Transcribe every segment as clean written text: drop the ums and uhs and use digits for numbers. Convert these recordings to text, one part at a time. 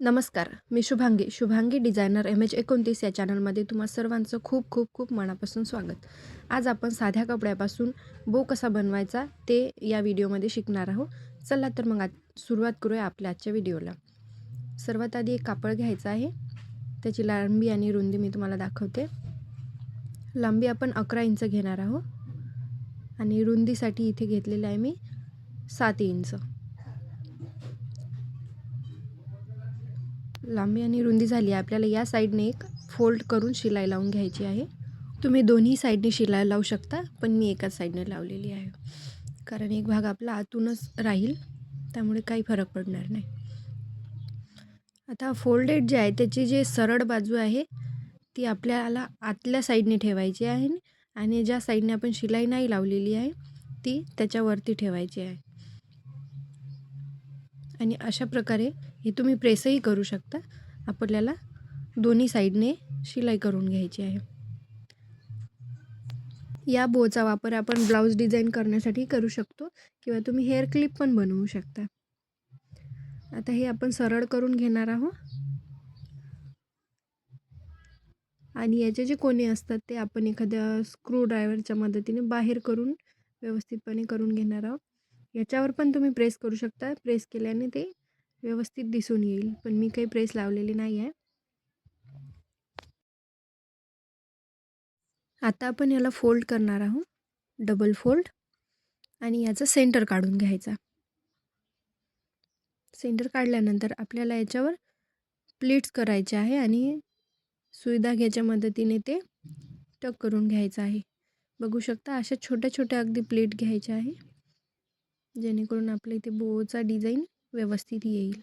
नमस्कार, मी Shubhangi designer MH29 या चॅनलमध्ये तुम्हा सर्वांचं खूप खूप खूप मनापासून स्वागत. आज आपण साध्या कपड्यापासून बो कसा बनवायचा ते या व्हिडिओमध्ये शिकणार आहोत. चला तर मग आज सुरुवात करूया आपल्या आजच्या व्हिडिओला. सर्वात आधी एक कापड घ्यायचं आहे. त्याची लांबी आणि रुंदी मी तुम्हाला दाखवते. लांबी आपण 11 इंच घेणार आहोत आणि रुंदीसाठी इथे घेतलेलं आहे मी 7 इंच. लांबी आणि रुंदी झाली आहे. आपल्याला या साईडने एक फोल्ड करून शिलाई लावून घ्यायची आहे. तुम्ही दोन्ही साईडने शिलाई लावू शकता, पण मी एकाच साईडने लावलेली आहे, कारण एक भाग आपला आतूनच राहील, त्यामुळे काही फरक पडणार नाही. आता फोल्डेड जे आहे त्याची जी सरळ बाजू आहे ती आपल्याला आतल्या साईडने ठेवायची आहे आणि ज्या साईडने आपण शिलाई नाही लावलेली आहे ती त्याच्यावरती ठेवायची आहे. आणि अशा प्रकारे हे तुम्ही प्रेसही करू शकता. आपल्याला दोन्ही साईडने शिलाई करून घ्यायची आहे. या बोचा वापर आपण ब्लाऊज डिझाईन करण्यासाठी करू शकतो किंवा तुम्ही हेअर क्लिप पण बनवू शकता. आता हे आपण सरळ करून घेणार आहोत आणि याचे जे कोने असतात ते आपण एखाद्या स्क्रू ड्रायव्हरच्या मदतीने बाहेर करून व्यवस्थितपणे करून घेणार आहोत. याच्यावर पण तुम्ही प्रेस करू शकता. प्रेस केल्याने ते व्यवस्थित दिसून येईल, पण मी काही प्रेस लावलेली नाही आहे. आता आपण याला फोल्ड करणार आहोत, डबल फोल्ड, आणि याचा सेंटर काढून घ्यायचा. सेंटर काढल्यानंतर आपल्याला याच्यावर प्लीट्स करायचे आहे आणि सुई धाग्याच्या मदतीने ते टक करून घ्यायचं आहे. बघू शकता अशा छोट्या छोट्या अगदी प्लीट घ्यायच्या आहे, जेणेकरून आपल्या इथे बोचा डिझाईन व्यवस्थित येईल.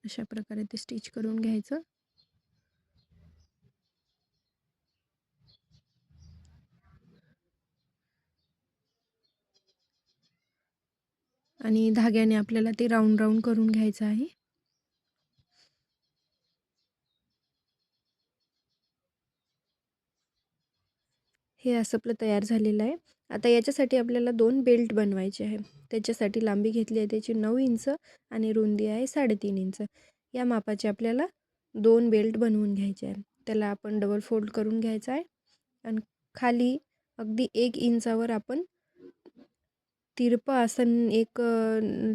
अशा प्रकारे ते स्टिच करून घ्यायचं. आणि धाग्याने आपल्याला ते राऊंड राऊंड करून घ्यायचं आहे. हे असं आपलं तयार झालेलं आहे. आता याच्यासाठी आपल्याला 2 बेल्ट बनवायचे आहे. त्याच्यासाठी लांबी घेतली आहे त्याची 9 इंच आणि रुंदी आहे 3.5 इंच. या मापाचे आपल्याला 2 बेल्ट बनवून घ्यायचे आहे. त्याला आपण डबल फोल्ड करून घ्यायचा आहे आणि खाली अगदी 1 इंचावर आपण तिरपं असं एक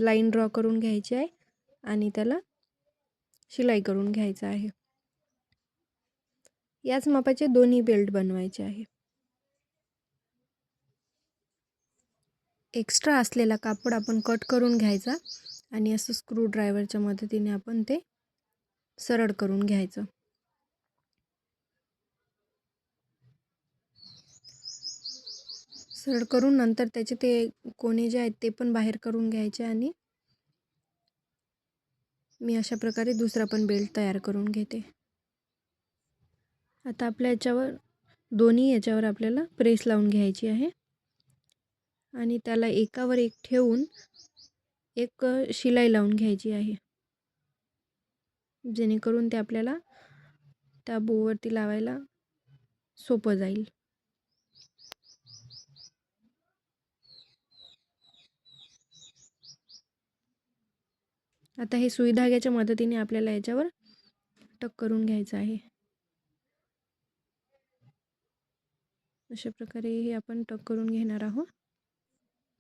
लाईन ड्रॉ करून घ्यायची आहे आणि त्याला शिलाई करून घ्यायचं आहे. याच मापाचे दोन्ही बेल्ट बनवायचे आहे. एक्स्ट्रा असलेला कापड आपण कट करून घ्यायचा आणि असं स्क्रू ड्रायव्हरच्या मदतीने आपण ते सरळ करून घ्यायचं. सरळ करून नंतर त्याचे ते कोने जे आहेत ते पण बाहेर करून घ्यायचे आणि मी अशा प्रकारे दुसरा पण बेल्ट तयार करून घेते. आता आपल्या दोन्ही याच्यावर आपल्याला प्रेस लावून घ्यायची आहे आणि त्याला एकावर एक ठेवून एक शिलाई लावून घ्यायची आहे, जेणेकरून ते आपल्याला त्या बोवरती लावायला सोपं जाईल. आता हे सुई धाग्याच्या मदतीने आपल्याला याच्यावर टक करून घ्यायचं आहे. अशा प्रकारे हे आपण टक करून घेणार आहोत.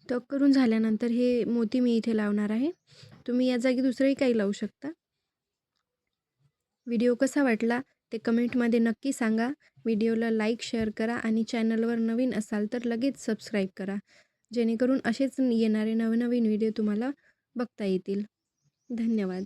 टक करून झाल्यानंतर हे मोती मी इथे लावणार आहे. तुम्ही या जागी दुसरंही काही लावू शकता. व्हिडिओ कसा वाटला ते कमेंटमध्ये नक्की सांगा. व्हिडिओला लाईक शेअर करा आणि चॅनलवर नवीन असाल तर लगेच सबस्क्राईब करा, जेणेकरून असेच येणारे नवनवीन व्हिडिओ तुम्हाला बघता येतील. धन्यवाद.